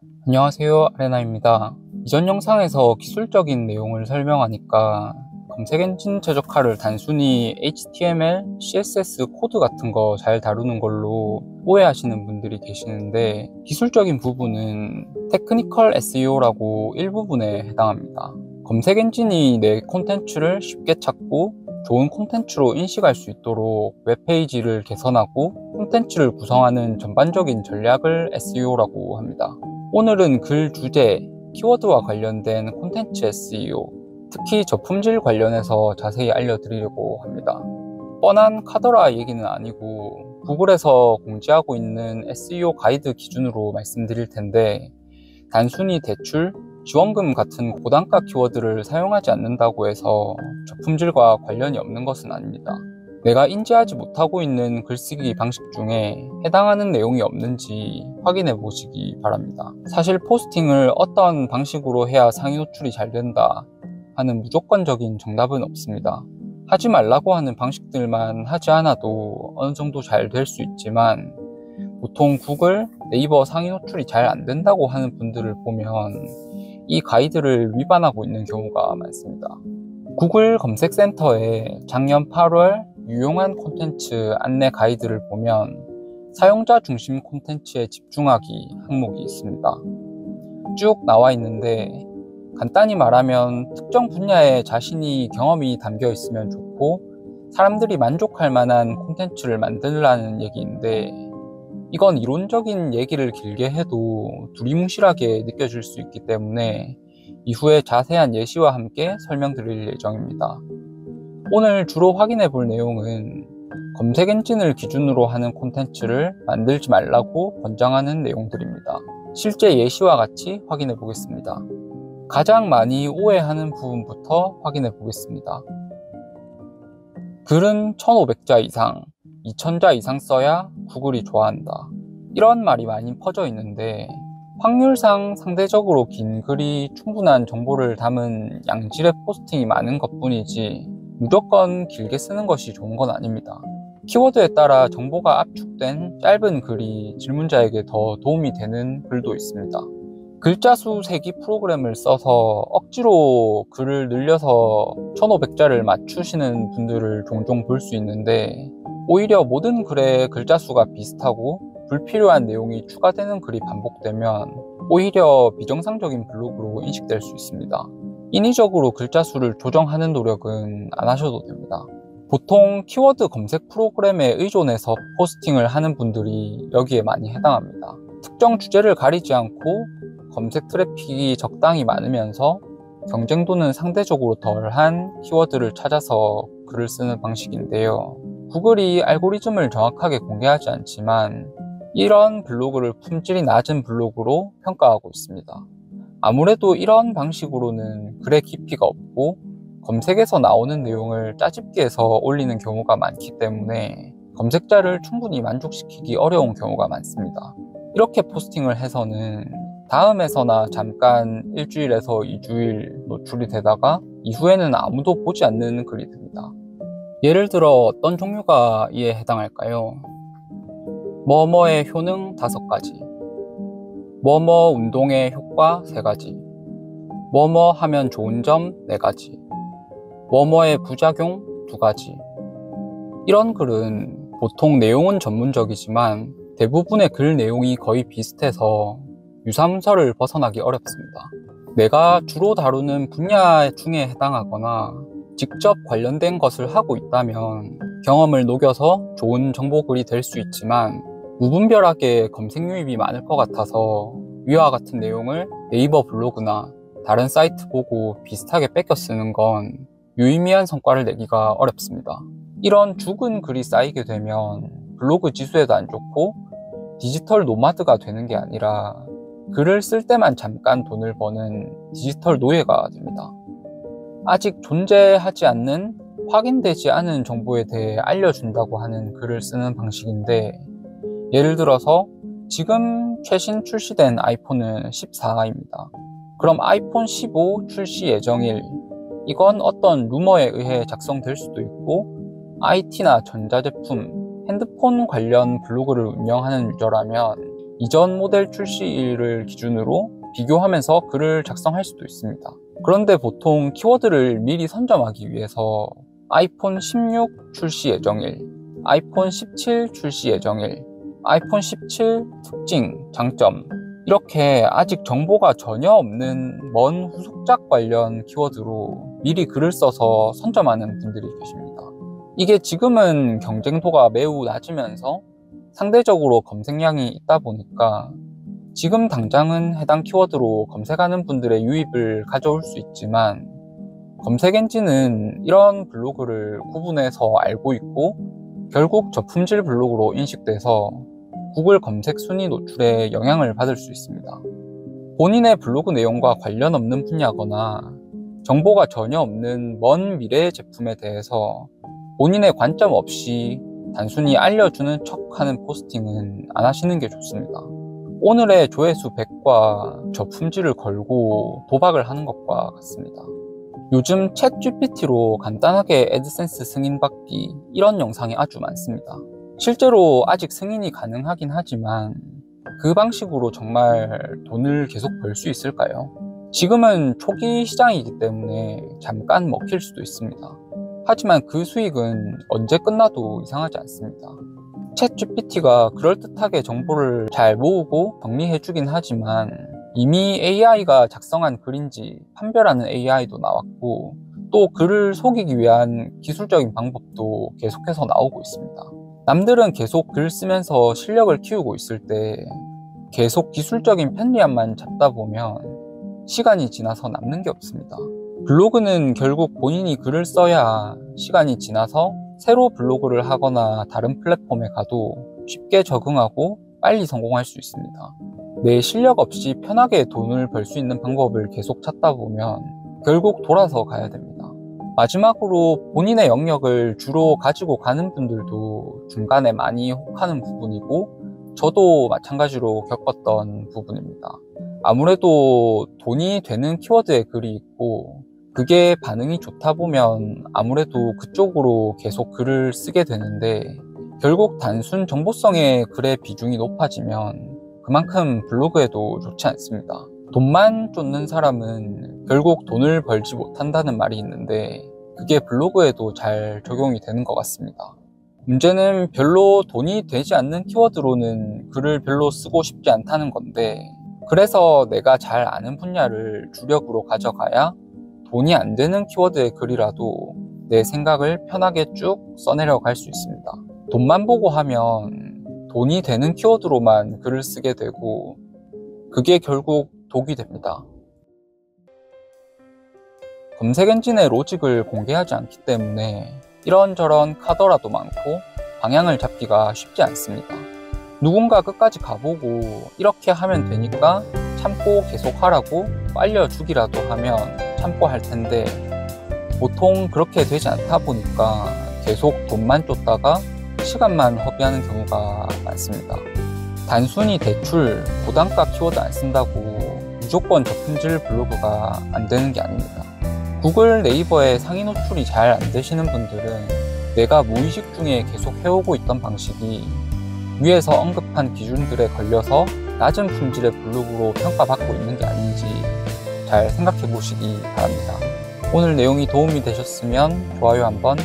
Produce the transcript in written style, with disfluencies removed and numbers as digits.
안녕하세요, 아레나입니다. 이전 영상에서 기술적인 내용을 설명하니까 검색 엔진 최적화를 단순히 HTML, CSS 코드 같은 거 잘 다루는 걸로 오해하시는 분들이 계시는데, 기술적인 부분은 테크니컬 SEO라고 일부분에 해당합니다. 검색 엔진이 내 콘텐츠를 쉽게 찾고 좋은 콘텐츠로 인식할 수 있도록 웹페이지를 개선하고 콘텐츠를 구성하는 전반적인 전략을 SEO라고 합니다. 오늘은 글 주제, 키워드와 관련된 콘텐츠 SEO, 특히 저품질 관련해서 자세히 알려드리려고 합니다. 뻔한 카더라 얘기는 아니고 구글에서 공지하고 있는 SEO 가이드 기준으로 말씀드릴 텐데, 단순히 대출, 지원금 같은 고단가 키워드를 사용하지 않는다고 해서 저품질과 관련이 없는 것은 아닙니다. 내가 인지하지 못하고 있는 글쓰기 방식 중에 해당하는 내용이 없는지 확인해 보시기 바랍니다. 사실 포스팅을 어떤 방식으로 해야 상위 노출이 잘 된다 하는 무조건적인 정답은 없습니다. 하지 말라고 하는 방식들만 하지 않아도 어느 정도 잘 될 수 있지만, 보통 구글, 네이버 상위 노출이 잘 안 된다고 하는 분들을 보면 이 가이드를 위반하고 있는 경우가 많습니다. 구글 검색센터의 작년 8월 유용한 콘텐츠 안내 가이드를 보면 사용자 중심 콘텐츠에 집중하기 항목이 있습니다. 쭉 나와 있는데, 간단히 말하면 특정 분야에 자신이 경험이 담겨 있으면 좋고 사람들이 만족할 만한 콘텐츠를 만들라는 얘기인데, 이건 이론적인 얘기를 길게 해도 두리뭉실하게 느껴질 수 있기 때문에 이후에 자세한 예시와 함께 설명드릴 예정입니다. 오늘 주로 확인해 볼 내용은 검색 엔진을 기준으로 하는 콘텐츠를 만들지 말라고 권장하는 내용들입니다. 실제 예시와 같이 확인해 보겠습니다. 가장 많이 오해하는 부분부터 확인해 보겠습니다. 글은 1500자 이상, 2000자 이상 써야 구글이 좋아한다. 이런 말이 많이 퍼져 있는데, 확률상 상대적으로 긴 글이 충분한 정보를 담은 양질의 포스팅이 많은 것뿐이지 무조건 길게 쓰는 것이 좋은 건 아닙니다. 키워드에 따라 정보가 압축된 짧은 글이 질문자에게 더 도움이 되는 글도 있습니다. 글자 수 세기 프로그램을 써서 억지로 글을 늘려서 1500자를 맞추시는 분들을 종종 볼 수 있는데, 오히려 모든 글의 글자 수가 비슷하고 불필요한 내용이 추가되는 글이 반복되면 오히려 비정상적인 블로그로 인식될 수 있습니다. 인위적으로 글자 수를 조정하는 노력은 안 하셔도 됩니다. 보통 키워드 검색 프로그램에 의존해서 포스팅을 하는 분들이 여기에 많이 해당합니다. 특정 주제를 가리지 않고 검색 트래픽이 적당히 많으면서 경쟁도는 상대적으로 덜한 키워드를 찾아서 글을 쓰는 방식인데요. 구글이 알고리즘을 정확하게 공개하지 않지만 이런 블로그를 품질이 낮은 블로그로 평가하고 있습니다. 아무래도 이런 방식으로는 글의 깊이가 없고 검색에서 나오는 내용을 짜집기 해서 올리는 경우가 많기 때문에 검색자를 충분히 만족시키기 어려운 경우가 많습니다. 이렇게 포스팅을 해서는 다음에서나 잠깐 일주일에서 2주일 노출이 되다가 이후에는 아무도 보지 않는 글이 됩니다. 예를 들어 어떤 종류가 이에 해당할까요? 뭐뭐의 효능 5가지, 뭐뭐 운동의 효과 3가지, 뭐뭐 하면 좋은 점 4가지, 뭐뭐의 부작용 2가지. 이런 글은 보통 내용은 전문적이지만 대부분의 글 내용이 거의 비슷해서 유사문서를 벗어나기 어렵습니다. 내가 주로 다루는 분야 중에 해당하거나 직접 관련된 것을 하고 있다면 경험을 녹여서 좋은 정보글이 될 수 있지만, 무분별하게 검색 유입이 많을 것 같아서 위와 같은 내용을 네이버 블로그나 다른 사이트 보고 비슷하게 뺏겨 쓰는 건 유의미한 성과를 내기가 어렵습니다. 이런 죽은 글이 쌓이게 되면 블로그 지수에도 안 좋고 디지털 노마드가 되는 게 아니라 글을 쓸 때만 잠깐 돈을 버는 디지털 노예가 됩니다. 아직 존재하지 않는, 확인되지 않은 정보에 대해 알려준다고 하는 글을 쓰는 방식인데, 예를 들어서 지금 최신 출시된 아이폰은 14입니다. 그럼 아이폰 15 출시 예정일, 이건 어떤 루머에 의해 작성될 수도 있고 IT나 전자제품, 핸드폰 관련 블로그를 운영하는 유저라면 이전 모델 출시일을 기준으로 비교하면서 글을 작성할 수도 있습니다. 그런데 보통 키워드를 미리 선점하기 위해서 아이폰 16 출시 예정일, 아이폰 17 출시 예정일, 아이폰 17 특징, 장점, 이렇게 아직 정보가 전혀 없는 먼 후속작 관련 키워드로 미리 글을 써서 선점하는 분들이 계십니다. 이게 지금은 경쟁도가 매우 낮으면서 상대적으로 검색량이 있다 보니까 지금 당장은 해당 키워드로 검색하는 분들의 유입을 가져올 수 있지만, 검색 엔진은 이런 블로그를 구분해서 알고 있고 결국 저품질 블로그로 인식돼서 구글 검색 순위 노출에 영향을 받을 수 있습니다. 본인의 블로그 내용과 관련 없는 분야거나 정보가 전혀 없는 먼 미래의 제품에 대해서 본인의 관점 없이 단순히 알려주는 척하는 포스팅은 안 하시는 게 좋습니다. 오늘의 조회수 100과 저품질을 걸고 도박을 하는 것과 같습니다. 요즘 챗 GPT로 간단하게 애드센스 승인받기, 이런 영상이 아주 많습니다. 실제로 아직 승인이 가능하긴 하지만 그 방식으로 정말 돈을 계속 벌 수 있을까요? 지금은 초기 시장이기 때문에 잠깐 먹힐 수도 있습니다. 하지만 그 수익은 언제 끝나도 이상하지 않습니다. 챗 GPT가 그럴듯하게 정보를 잘 모으고 정리해주긴 하지만 이미 AI가 작성한 글인지 판별하는 AI도 나왔고, 또 글을 속이기 위한 기술적인 방법도 계속해서 나오고 있습니다. 남들은 계속 글 쓰면서 실력을 키우고 있을 때 계속 기술적인 편리함만 잡다 보면 시간이 지나서 남는 게 없습니다. 블로그는 결국 본인이 글을 써야 시간이 지나서 새로 블로그를 하거나 다른 플랫폼에 가도 쉽게 적응하고 빨리 성공할 수 있습니다. 내 실력 없이 편하게 돈을 벌 수 있는 방법을 계속 찾다 보면 결국 돌아서 가야 됩니다. 마지막으로 본인의 영역을 주로 가지고 가는 분들도 중간에 많이 혹하는 부분이고, 저도 마찬가지로 겪었던 부분입니다. 아무래도 돈이 되는 키워드의 글이 있고 그게 반응이 좋다 보면 아무래도 그쪽으로 계속 글을 쓰게 되는데, 결국 단순 정보성의 글의 비중이 높아지면 그만큼 블로그에도 좋지 않습니다. 돈만 쫓는 사람은 결국 돈을 벌지 못한다는 말이 있는데, 그게 블로그에도 잘 적용이 되는 것 같습니다. 문제는 별로 돈이 되지 않는 키워드로는 글을 별로 쓰고 싶지 않다는 건데, 그래서 내가 잘 아는 분야를 주력으로 가져가야 돈이 안 되는 키워드의 글이라도 내 생각을 편하게 쭉 써내려 갈 수 있습니다. 돈만 보고 하면 돈이 되는 키워드로만 글을 쓰게 되고 그게 결국 독이 됩니다. 검색 엔진의 로직을 공개하지 않기 때문에 이런저런 카더라도 많고 방향을 잡기가 쉽지 않습니다. 누군가 끝까지 가보고 이렇게 하면 되니까 참고 계속 하라고 알려주기라도 하면 참고 할 텐데, 보통 그렇게 되지 않다 보니까 계속 돈만 쫓다가 시간만 허비하는 경우가 많습니다. 단순히 대출, 고단가 키워드 안 쓴다고 무조건 저품질 블로그가 안 되는 게 아닙니다. 구글, 네이버에 상위 노출이 잘 안 되시는 분들은 내가 무의식 중에 계속 해오고 있던 방식이 위에서 언급한 기준들에 걸려서 낮은 품질의 블로그로 평가받고 있는 게 아닌지 잘 생각해 보시기 바랍니다. 오늘 내용이 도움이 되셨으면 좋아요 한번